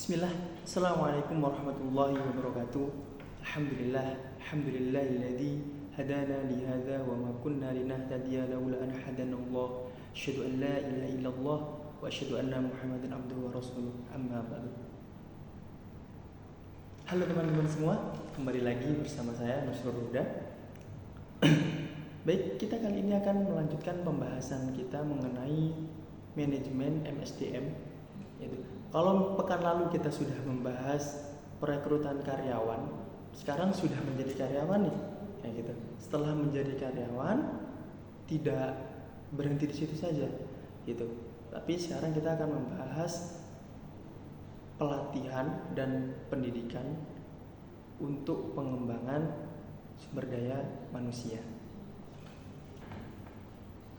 Bismillah. Assalamualaikum warahmatullahi wabarakatuh. Alhamdulillahilladzi hadana li hadza wa ma kunna linahtadiya laula an hadana Allah. Asyhadu an la ilaha illallah wa asyhadu anna Muhammadan abduhu wa rasuluh. Amma ba'du. Halo teman-teman semua, kembali lagi bersama saya Nusrul Huda. Baik, kita kali ini akan melanjutkan pembahasan kita mengenai manajemen MSDM. Kalau pekan lalu kita sudah membahas perekrutan karyawan, sekarang sudah menjadi karyawan nih, gitu. Setelah menjadi karyawan, tidak berhenti di situ saja, gitu. Tapi sekarang kita akan membahas pelatihan dan pendidikan untuk pengembangan sumber daya manusia.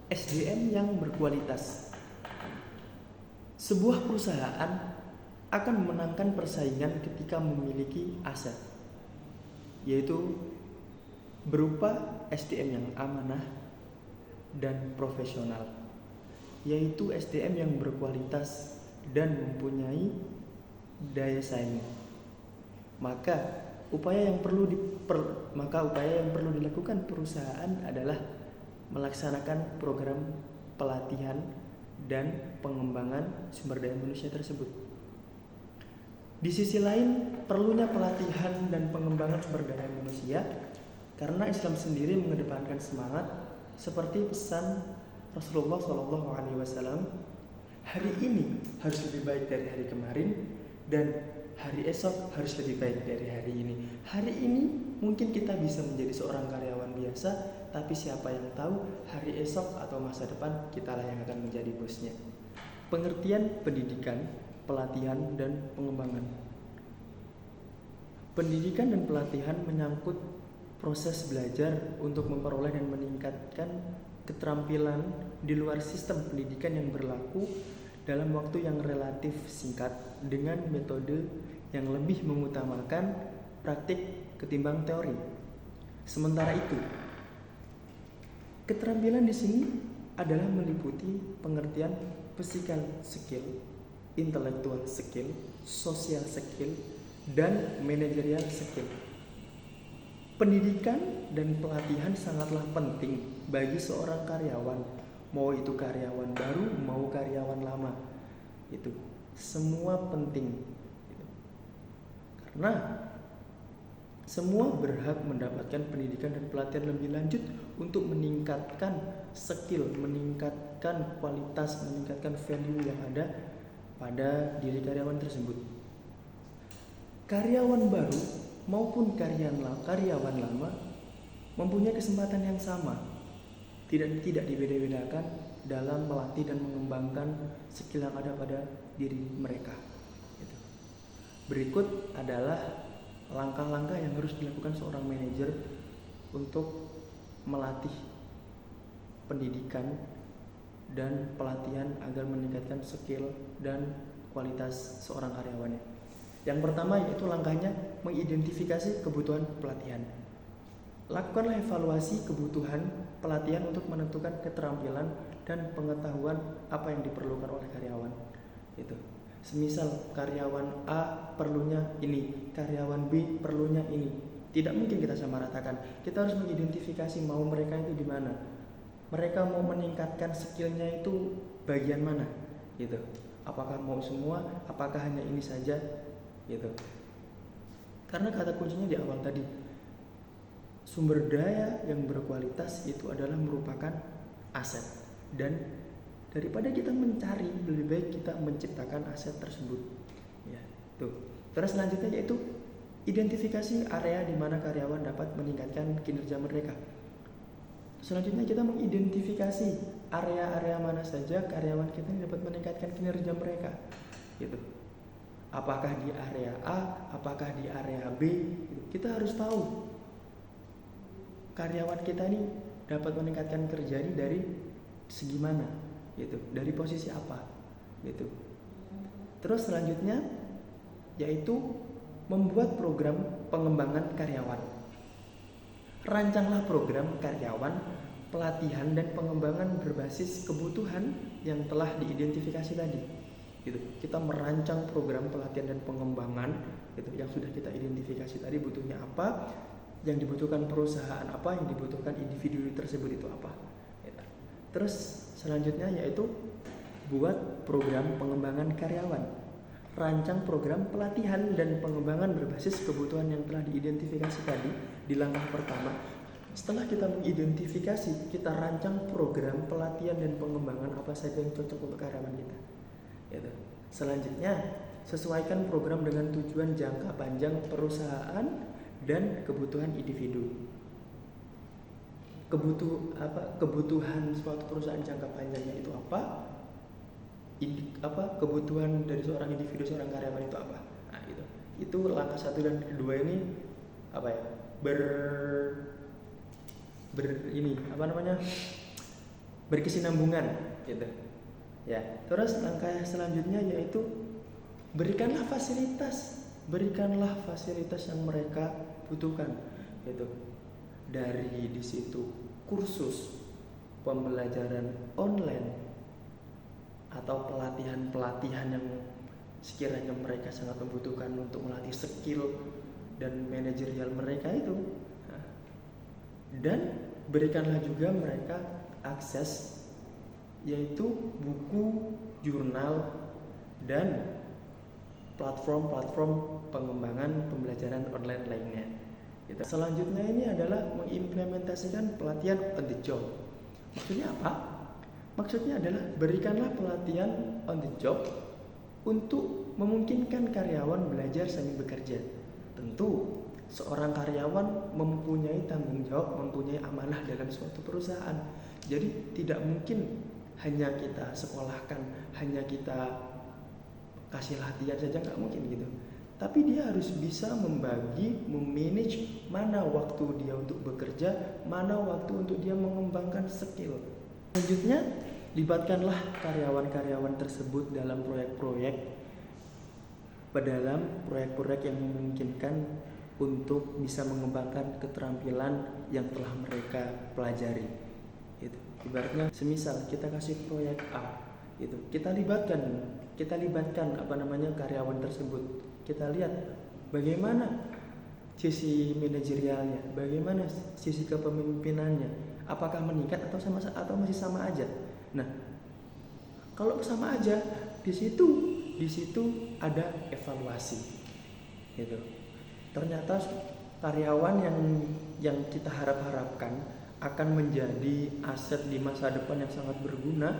SDM yang berkualitas. Sebuah perusahaan akan memenangkan persaingan ketika memiliki aset, yaitu berupa SDM yang amanah dan profesional, yaitu SDM yang berkualitas dan mempunyai daya saing. Maka upaya yang perlu dilakukan perusahaan adalah melaksanakan program pelatihan dan pengembangan sumber daya manusia tersebut. Di sisi lain, perlunya pelatihan dan pengembangan sumber daya manusia karena Islam sendiri mengedepankan semangat seperti pesan Rasulullah SAW, hari ini harus lebih baik dari hari kemarin dan hari esok harus lebih baik dari hari ini. Hari ini mungkin kita bisa menjadi seorang karyawan biasa, tapi siapa yang tahu hari esok atau masa depan kitalah yang akan menjadi bosnya. Pengertian pendidikan, pelatihan, dan pengembangan. Pendidikan dan pelatihan menyangkut proses belajar untuk memperoleh dan meningkatkan keterampilan di luar sistem pendidikan yang berlaku dalam waktu yang relatif singkat dengan metode yang lebih mengutamakan praktik ketimbang teori. Sementara itu, keterampilan di sini adalah meliputi pengertian physical skill, intellectual skill, social skill, dan managerial skill. Pendidikan dan pelatihan sangatlah penting bagi seorang karyawan, mau itu karyawan baru, mau karyawan lama. Itu semua penting. Karena semua berhak mendapatkan pendidikan dan pelatihan lebih lanjut untuk meningkatkan skill, meningkatkan kualitas, meningkatkan value yang ada pada diri karyawan tersebut. Karyawan baru maupun karyawan lama mempunyai kesempatan yang sama, tidak dibeda-bedakan dalam melatih dan mengembangkan skill yang ada pada diri mereka. Berikut adalah langkah-langkah yang harus dilakukan seorang manajer untuk melatih pendidikan dan pelatihan agar meningkatkan skill dan kualitas seorang karyawannya. Yang pertama yaitu langkahnya mengidentifikasi kebutuhan pelatihan. Lakukanlah evaluasi kebutuhan pelatihan untuk menentukan keterampilan dan pengetahuan apa yang diperlukan oleh karyawan. Itu. Semisal karyawan A perlunya ini, karyawan B perlunya ini. Tidak mungkin kita samaratakan. Kita harus mengidentifikasi mau mereka itu di mana. Mereka mau meningkatkan skillnya itu bagian mana, gitu. Apakah mau semua? Apakah hanya ini saja, gitu. Karena kata kuncinya di awal tadi, sumber daya yang berkualitas itu adalah merupakan aset, dan daripada kita mencari, lebih baik kita menciptakan aset tersebut. Ya, tuh. Terus selanjutnya yaitu identifikasi area di mana karyawan dapat meningkatkan kinerja mereka. Selanjutnya kita mengidentifikasi area-area mana saja karyawan kita dapat meningkatkan kinerja mereka. Gitu. Apakah di area A, apakah di area B? Gitu. Kita harus tahu karyawan kita ini dapat meningkatkan kerja ini dari segi mana, gitu, dari posisi apa, gitu. Terus selanjutnya yaitu membuat program pengembangan karyawan. Rancanglah program karyawan, pelatihan dan pengembangan berbasis kebutuhan yang telah diidentifikasi tadi. gitu. Kita merancang program pelatihan dan pengembangan gitu, yang sudah kita identifikasi tadi butuhnya apa, yang dibutuhkan perusahaan apa, yang dibutuhkan individu tersebut itu apa gitu. Terus selanjutnya yaitu buat program pengembangan karyawan. Rancang program pelatihan dan pengembangan berbasis kebutuhan yang telah diidentifikasi tadi di langkah pertama. Setelah kita mengidentifikasi, kita rancang program pelatihan dan pengembangan apa saja yang cocok untuk karyawan kita. Gitu. Selanjutnya, sesuaikan program dengan tujuan jangka panjang perusahaan dan kebutuhan individu. Kebutuhan suatu perusahaan jangka panjangnya itu apa? Kebutuhan dari seorang individu, seorang karyawan itu apa? Nah, gitu. Itu langkah 1 dan kedua ini berkesinambungan gitu. Ya, terus langkah selanjutnya yaitu berikanlah fasilitas yang mereka butuhkan gitu. Dari di situ kursus, pembelajaran online, atau pelatihan yang sekiranya mereka sangat membutuhkan untuk melatih skill dan manajerial mereka itu. Dan berikanlah juga mereka akses yaitu buku, jurnal, dan platform pengembangan pembelajaran online lainnya. Gitu. Selanjutnya ini adalah mengimplementasikan pelatihan on the job. Maksudnya apa? Maksudnya adalah berikanlah pelatihan on the job untuk memungkinkan karyawan belajar sambil bekerja. Tentu seorang karyawan mempunyai tanggung jawab, mempunyai amanah dalam suatu perusahaan. Jadi tidak mungkin hanya kita sekolahkan, hanya kita kasih latihan saja, nggak mungkin gitu. Tapi dia harus bisa membagi, memanage mana waktu dia untuk bekerja, mana waktu untuk dia mengembangkan skill. Selanjutnya, libatkanlah karyawan-karyawan tersebut dalam proyek-proyek yang memungkinkan untuk bisa mengembangkan keterampilan yang telah mereka pelajari. Gitu. Ibaratnya, semisal kita kasih proyek A, gitu, kita libatkan karyawan tersebut. Kita lihat bagaimana sisi manajerialnya, bagaimana sisi kepemimpinannya. Apakah meningkat atau masih sama aja? Nah, kalau sama aja, di situ ada evaluasi, gitu. Ternyata karyawan yang kita harapkan akan menjadi aset di masa depan yang sangat berguna.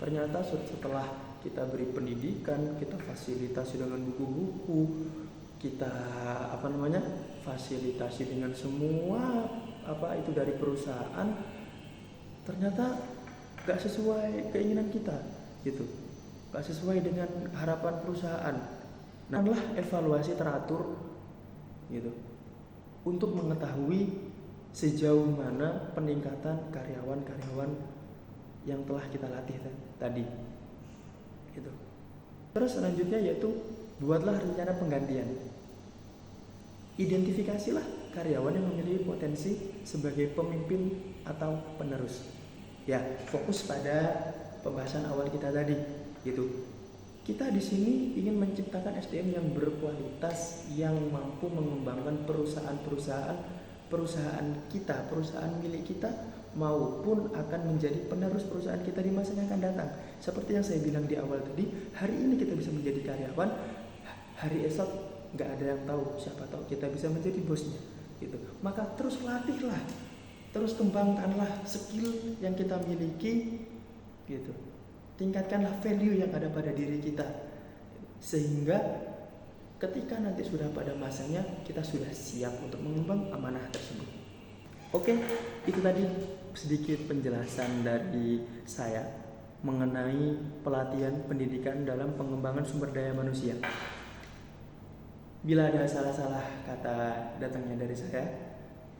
Ternyata setelah kita beri pendidikan, kita fasilitasi dengan buku-buku, kita fasilitasi dengan semua itu dari perusahaan, ternyata gak sesuai keinginan kita gitu, gak sesuai dengan harapan perusahaan. Nah, evaluasi teratur gitu untuk mengetahui sejauh mana peningkatan karyawan-karyawan yang telah kita latih tadi gitu. Terus selanjutnya yaitu buatlah rencana penggantian. Identifikasilah karyawan yang memiliki potensi sebagai pemimpin atau penerus. Ya, fokus pada pembahasan awal kita tadi, gitu. Kita di sini ingin menciptakan SDM yang berkualitas, yang mampu mengembangkan perusahaan milik kita, maupun akan menjadi penerus perusahaan kita di masa yang akan datang. Seperti yang saya bilang di awal tadi, hari ini kita bisa menjadi karyawan, hari esok nggak ada yang tahu, siapa tahu kita bisa menjadi bosnya gitu. Maka terus latihlah, terus kembangkanlah skill yang kita miliki gitu. Tingkatkanlah value yang ada pada diri kita, sehingga ketika nanti sudah pada masanya kita sudah siap untuk mengemban amanah tersebut. Oke, itu tadi sedikit penjelasan dari saya mengenai pelatihan pendidikan dalam pengembangan sumber daya manusia. Bila ada salah-salah kata datangnya dari saya,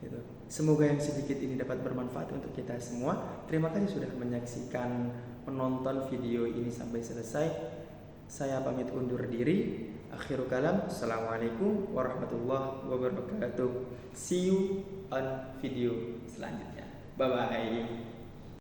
gitu. Semoga yang sedikit ini dapat bermanfaat untuk kita semua. Terima kasih sudah menonton video ini sampai selesai. Saya pamit undur diri. Akhirul kalam. Assalamualaikum warahmatullahi wabarakatuh. See you on video selanjutnya. Bye bye.